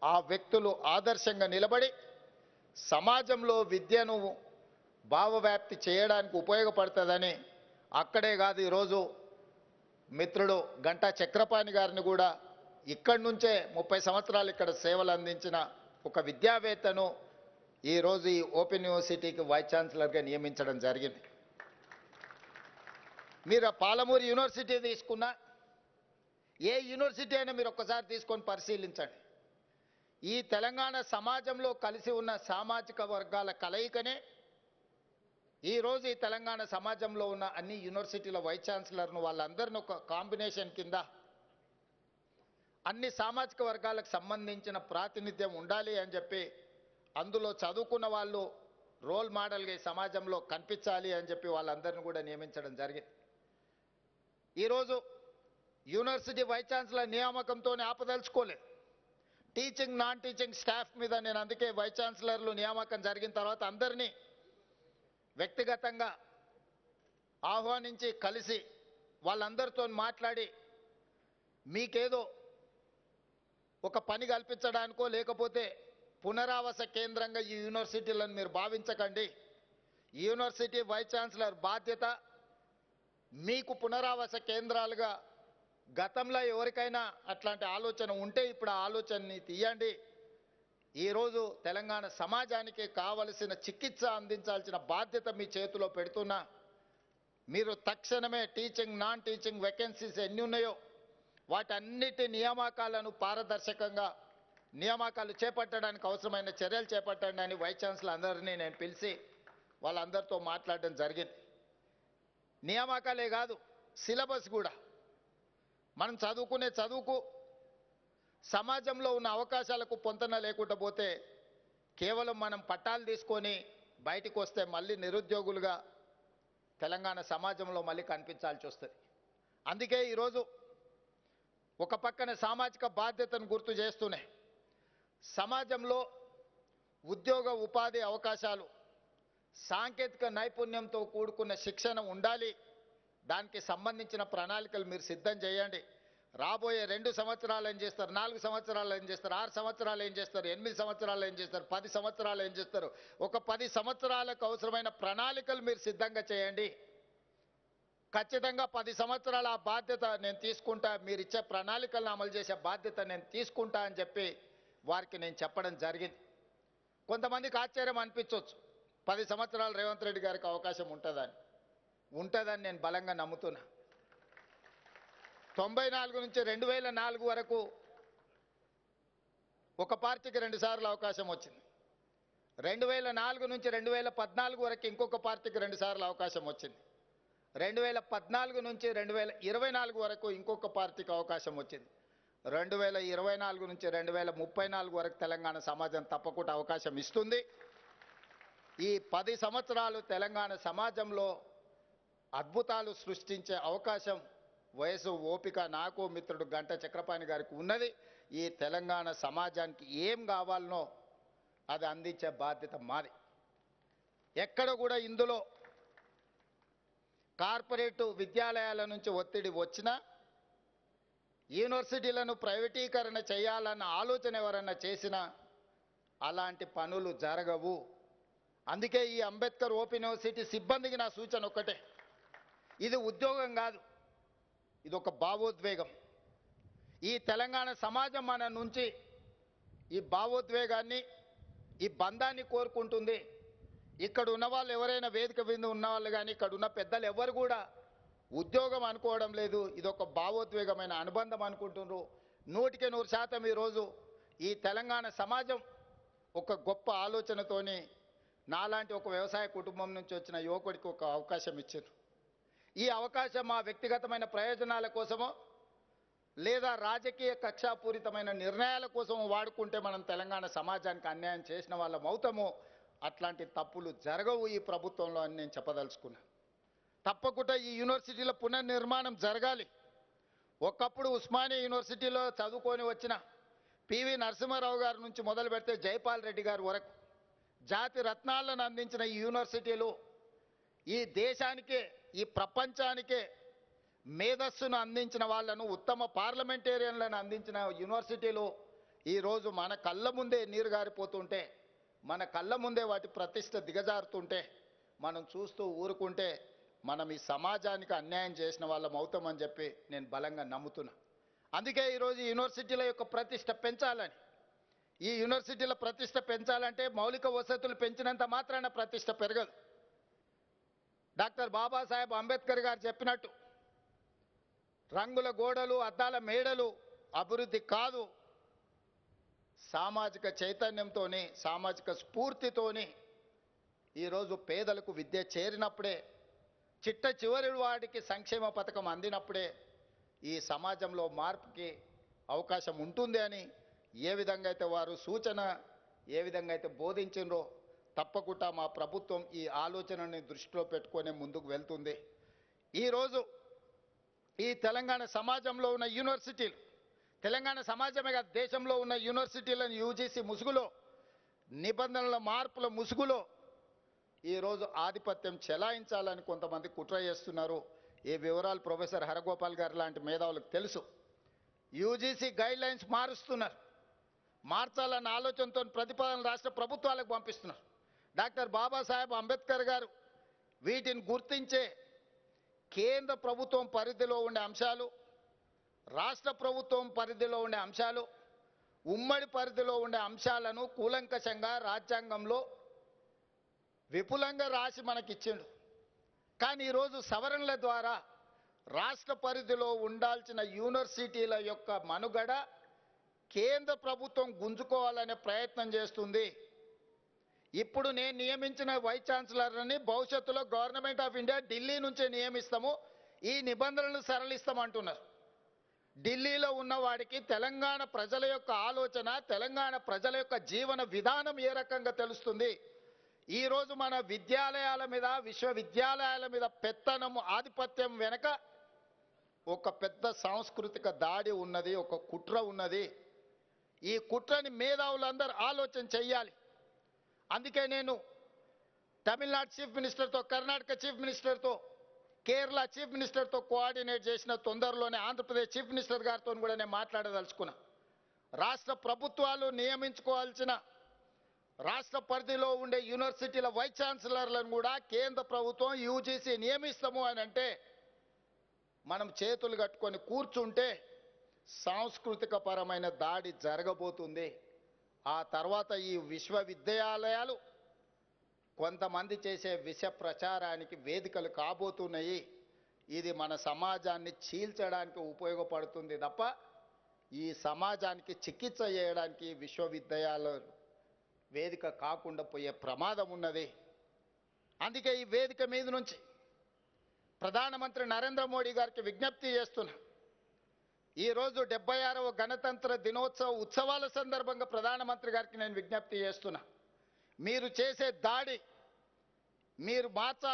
ఆ వ్యక్తులు ఆదర్శంగా నిలబడి సమాజంలో విద్యను భావవ్యాప్తి చేయడానికి ఉపయోగపడుతుందని అక్కడే కాదు ఈరోజు మిత్రుడు గంటా చక్రపాణి గారిని కూడా ఇక్కడి నుంచే 30 సంవత్సరాలు ఇక్కడ సేవలు అందించిన ఒక విద్యావేత్తను ఈరోజు ఈ ఓపెన్ యూనివర్సిటీకి వైస్ ఛాన్సలర్గా నియమించడం జరిగింది. మీరు పాలమూరు యూనివర్సిటీ తీసుకున్నా ఏ యూనివర్సిటీ అయినా మీరు ఒక్కసారి తీసుకొని పరిశీలించండి. ఈ తెలంగాణ సమాజంలో కలిసి ఉన్న సామాజిక వర్గాల కలయికనే ఈరోజు ఈ తెలంగాణ సమాజంలో ఉన్న అన్ని యూనివర్సిటీల వైస్ ఛాన్సలర్ను వాళ్ళందరినీ ఒక కాంబినేషన్ కింద అన్ని సామాజిక వర్గాలకు సంబంధించిన ప్రాతినిధ్యం ఉండాలి అని చెప్పి అందులో చదువుకున్న వాళ్ళు రోల్ మోడల్గా ఈ సమాజంలో కనిపించాలి అని చెప్పి వాళ్ళందరినీ కూడా నియమించడం జరిగింది. ఈరోజు యూనివర్సిటీ వైస్ ఛాన్సలర్ నియామకంతో ఆపదలుచుకోలేదు. టీచింగ్ నాన్ టీచింగ్ స్టాఫ్ మీద నేను అందుకే వైస్ ఛాన్సలర్లు నియామకం జరిగిన తర్వాత అందరినీ వ్యక్తిగతంగా ఆహ్వానించి కలిసి వాళ్ళందరితో మాట్లాడి మీకేదో ఒక పని కల్పించడానికో లేకపోతే పునరావాస కేంద్రంగా ఈ యూనివర్సిటీలను మీరు భావించకండి. యూనివర్సిటీ వైస్ ఛాన్సలర్ బాధ్యత మీకు పునరావాస కేంద్రాలుగా గతంలో ఎవరికైనా అట్లాంటి ఆలోచన ఉంటే ఇప్పుడు ఆ ఆలోచనని తీయండి. ఈరోజు తెలంగాణ సమాజానికి కావలసిన చికిత్స అందించాల్సిన బాధ్యత మీ చేతిలో పెడుతున్నా. మీరు తక్షణమే టీచింగ్ నాన్ టీచింగ్ వేకెన్సీస్ ఎన్ని ఉన్నాయో వాటన్నిటి నియామకాలను పారదర్శకంగా నియామకాలు చేపట్టడానికి అవసరమైన చర్యలు చేపట్టండి అని వైస్ ఛాన్సలర్ అందరినీ నేను పిలిచి వాళ్ళందరితో మాట్లాడడం జరిగింది. నియామకాలే కాదు, సిలబస్ కూడా మనం చదువుకునే చదువుకు సమాజంలో ఉన్న అవకాశాలకు పొంతన లేకుండా పోతే కేవలం మనం పట్టాలు తీసుకొని బయటికి వస్తే మళ్ళీ నిరుద్యోగులుగా తెలంగాణ సమాజంలో మళ్ళీ కనిపించాల్సి వస్తుంది. అందుకే ఈరోజు ఒక పక్కన సామాజిక బాధ్యతను గుర్తు చేస్తూనే సమాజంలో ఉద్యోగ ఉపాధి అవకాశాలు సాంకేతిక నైపుణ్యంతో కూడుకున్న శిక్షణ ఉండాలి. దానికి సంబంధించిన ప్రణాళికలు మీరు సిద్ధం చేయండి. రాబోయే 2 సంవత్సరాలు ఏం చేస్తారు, 4 సంవత్సరాలు ఏం చేస్తారు, 6 సంవత్సరాలు ఏం చేస్తారు, 8 సంవత్సరాలు ఏం చేస్తారు, 10 సంవత్సరాలు ఏం చేస్తారు, ఒక 10 సంవత్సరాలకు అవసరమైన ప్రణాళికలు మీరు సిద్ధంగా చేయండి. ఖచ్చితంగా 10 సంవత్సరాల ఆ బాధ్యత నేను తీసుకుంటా, మీరు ఇచ్చే ప్రణాళికలను అమలు చేసే బాధ్యత నేను తీసుకుంటా అని చెప్పి వారికి నేను చెప్పడం జరిగింది. కొంతమందికి ఆశ్చర్యం అనిపించవచ్చు, 10 సంవత్సరాలు రేవంత్ రెడ్డి గారికి అవకాశం ఉంటుందని నేను బలంగా నమ్ముతున్నా. 94 నుంచి 2004 వరకు ఒక పార్టీకి 2 సార్లు అవకాశం వచ్చింది. 2004 నుంచి 2014 వరకు ఇంకొక పార్టీకి 2 సార్లు అవకాశం వచ్చింది. 2014 నుంచి 2024 వరకు ఇంకొక పార్టీకి అవకాశం వచ్చింది. 2024 నుంచి 2034 వరకు తెలంగాణ సమాజం తప్పకుండా అవకాశం ఇస్తుంది. ఈ 10 సంవత్సరాలు తెలంగాణ సమాజంలో అద్భుతాలు సృష్టించే అవకాశం వయసు ఓపిక నాకు మిత్రుడు గంటా చక్రపాణి గారికి ఉన్నది. ఈ తెలంగాణ సమాజానికి ఏం కావాలనో అది అందించే బాధ్యత మాది. ఎక్కడ కూడా ఇందులో కార్పొరేటు విద్యాలయాల నుంచి ఒత్తిడి వచ్చినా యూనివర్సిటీలను ప్రైవేటీకరణ చేయాలన్న ఆలోచన ఎవరన్నా చేసినా అలాంటి పనులు జరగవు. అందుకే ఈ అంబేద్కర్ ఓపెన్ యూనివర్సిటీ సిబ్బందికి నా సూచన ఒక్కటే, ఇది ఉద్యోగం కాదు, ఇది ఒక భావోద్వేగం. ఈ తెలంగాణ సమాజం మన నుంచి ఈ భావోద్వేగాన్ని ఈ బంధాన్ని కోరుకుంటుంది. ఇక్కడ ఉన్న వాళ్ళు ఎవరైనా వేదిక మీద ఉన్న వాళ్ళు కానీ ఇక్కడ ఉన్న పెద్దలు ఎవరు కూడా ఉద్యోగం అనుకోవడం లేదు, ఇది ఒక భావోద్వేగమైన అనుబంధం అనుకుంటున్నారు. 100% ఈరోజు ఈ తెలంగాణ సమాజం ఒక గొప్ప ఆలోచనతోని నాలాంటి ఒక వ్యవసాయ కుటుంబం నుంచి వచ్చిన యువకుడికి ఒక అవకాశం ఇచ్చారు. ఈ అవకాశం మా వ్యక్తిగతమైన ప్రయోజనాల కోసమో లేదా రాజకీయ కక్షాపూరితమైన నిర్ణయాల కోసం వాడుకుంటే మనం తెలంగాణ సమాజానికి అన్యాయం చేసిన వాళ్ళం అవుతాము. అట్లాంటి తప్పులు జరగవు ఈ ప్రభుత్వంలో అని నేను చెప్పదలుచుకున్నాను. తప్పకుండా ఈ యూనివర్సిటీల పునర్నిర్మాణం జరగాలి. ఒకప్పుడు ఉస్మానియా యూనివర్సిటీలో చదువుకొని వచ్చిన పివి నరసింహారావు గారి నుంచి మొదలు పెడితే జైపాల్ రెడ్డి గారి వరకు జాతి రత్నాలను అందించిన ఈ యూనివర్సిటీలు ఈ దేశానికే ఈ ప్రపంచానికే మేధస్సును అందించిన వాళ్ళను, ఉత్తమ పార్లమెంటేరియన్లను అందించిన యూనివర్సిటీలు ఈరోజు మన కళ్ళ ముందే నీరు గారిపోతుంటే, మన కళ్ళ ముందే వాటి ప్రతిష్ట దిగజారుతుంటే మనం చూస్తూ ఊరుకుంటే మనం ఈ సమాజానికి అన్యాయం చేసిన వాళ్ళం అవుతామని చెప్పి నేను బలంగా నమ్ముతున్నా. అందుకే ఈరోజు ఈ యూనివర్సిటీల యొక్క ప్రతిష్ట పెంచాలని, ఈ యూనివర్సిటీల ప్రతిష్ట పెంచాలంటే మౌలిక వసతులు పెంచినంత మాత్రాన ప్రతిష్ట పెరగదు. డాక్టర్ బాబాసాహెబ్ అంబేద్కర్ గారు చెప్పినట్టు రంగుల గోడలు అద్దాల మేడలు అభివృద్ధి కాదు, సామాజిక చైతన్యంతోని సామాజిక స్ఫూర్తితోని ఈరోజు పేదలకు విద్య చేరినప్పుడే, చిట్ట చివరి వాడికి సంక్షేమ పథకం అందినప్పుడే ఈ సమాజంలో మార్పుకి అవకాశం ఉంటుంది అని ఏ విధంగా అయితే వారు సూచన ఏ విధంగా అయితే బోధించినరో తప్పకుండా మా ప్రభుత్వం ఈ ఆలోచనని దృష్టిలో పెట్టుకొని ముందుకు వెళ్తుంది. ఈరోజు ఈ తెలంగాణ సమాజంలో ఉన్న యూనివర్సిటీలు, తెలంగాణ సమాజమే కాదు దేశంలో ఉన్న యూనివర్సిటీలను యూజీసీ ముసుగులో, నిబంధనల మార్పుల ముసుగులో ఈరోజు ఆధిపత్యం చెలాయించాలని కొంతమంది కుట్ర చేస్తున్నారు. ఈ వివరాలు ప్రొఫెసర్ హరగోపాల్ గారు లాంటి మేధావులకు తెలుసు. యూజీసీ గైడ్ లైన్స్ మారుస్తున్నారు, మార్చాలన్న ఆలోచనతో ప్రతిపాదనలు రాష్ట్ర ప్రభుత్వాలకు పంపిస్తున్నారు. డాక్టర్ బాబాసాహెబ్ అంబేద్కర్ గారు వీటిని గుర్తించే కేంద్ర ప్రభుత్వం పరిధిలో ఉండే అంశాలు, రాష్ట్ర ప్రభుత్వం పరిధిలో ఉండే అంశాలు, ఉమ్మడి పరిధిలో ఉండే అంశాలను కూలంకషంగా రాజ్యాంగంలో విపులంగా రాసి మనకిచ్చిండు. కానీ ఈరోజు సవరణల ద్వారా రాష్ట్ర పరిధిలో ఉండాల్సిన యూనివర్సిటీల యొక్క మనుగడ కేంద్ర ప్రభుత్వం గుంజుకోవాలనే ప్రయత్నం చేస్తుంది. ఇప్పుడు నేను నియమించిన వైస్ ఛాన్సలర్ని భవిష్యత్తులో గవర్నమెంట్ ఆఫ్ ఇండియా ఢిల్లీ నుంచే నియమిస్తాము, ఈ నిబంధనలు సరళిస్తామంటున్నారు. ఢిల్లీలో ఉన్నవాడికి తెలంగాణ ప్రజల యొక్క ఆలోచన, తెలంగాణ ప్రజల యొక్క జీవన విధానం ఏ రకంగా తెలుస్తుంది? ఈరోజు మన విద్యాలయాల మీద, విశ్వవిద్యాలయాల మీద పెత్తనము, ఆధిపత్యం వెనక ఒక పెద్ద సాంస్కృతిక దాడి ఉన్నది, ఒక కుట్ర ఉన్నది. ఈ కుట్రని మేధావులందరూ ఆలోచన చెయ్యాలి. అందుకే నేను తమిళనాడు చీఫ్ మినిస్టర్తో, కర్ణాటక చీఫ్ మినిస్టర్తో, కేరళ చీఫ్ మినిస్టర్తో కోఆర్డినేట్ చేసిన తొందరలోనే ఆంధ్రప్రదేశ్ చీఫ్ మినిస్టర్ గారితో కూడా నేను మాట్లాడదలుచుకున్నా. రాష్ట్ర ప్రభుత్వాలు నియమించుకోవాల్సిన రాష్ట్ర పరిధిలో ఉండే యూనివర్సిటీల వైస్ ఛాన్సలర్లను కూడా కేంద్ర ప్రభుత్వం యూజీసీ నియమిస్తాము అని అంటే మనం చేతులు కట్టుకొని కూర్చుంటే సాంస్కృతిక పరమైన దాడి జరగబోతుంది. ఆ తర్వాత ఈ విశ్వవిద్యాలయాలు కొంతమంది చేసే విష ప్రచారానికి వేదికలు కాబోతున్నాయి. ఇది మన సమాజాన్ని చీల్చడానికి ఉపయోగపడుతుంది తప్ప ఈ సమాజానికి చికిత్స చేయడానికి విశ్వవిద్యాలయాలు వేదిక కాకుండా పోయే ప్రమాదం ఉన్నది. అందుకే ఈ వేదిక మీద నుంచి ప్రధానమంత్రి నరేంద్ర మోడీ గారికి విజ్ఞప్తి చేస్తున్నా. ఈరోజు 76వ గణతంత్ర దినోత్సవ ఉత్సవాల సందర్భంగా ప్రధానమంత్రి గారికి నేను విజ్ఞప్తి చేస్తున్నా. మీరు చేసే దాడి మీరు మార్చాలి.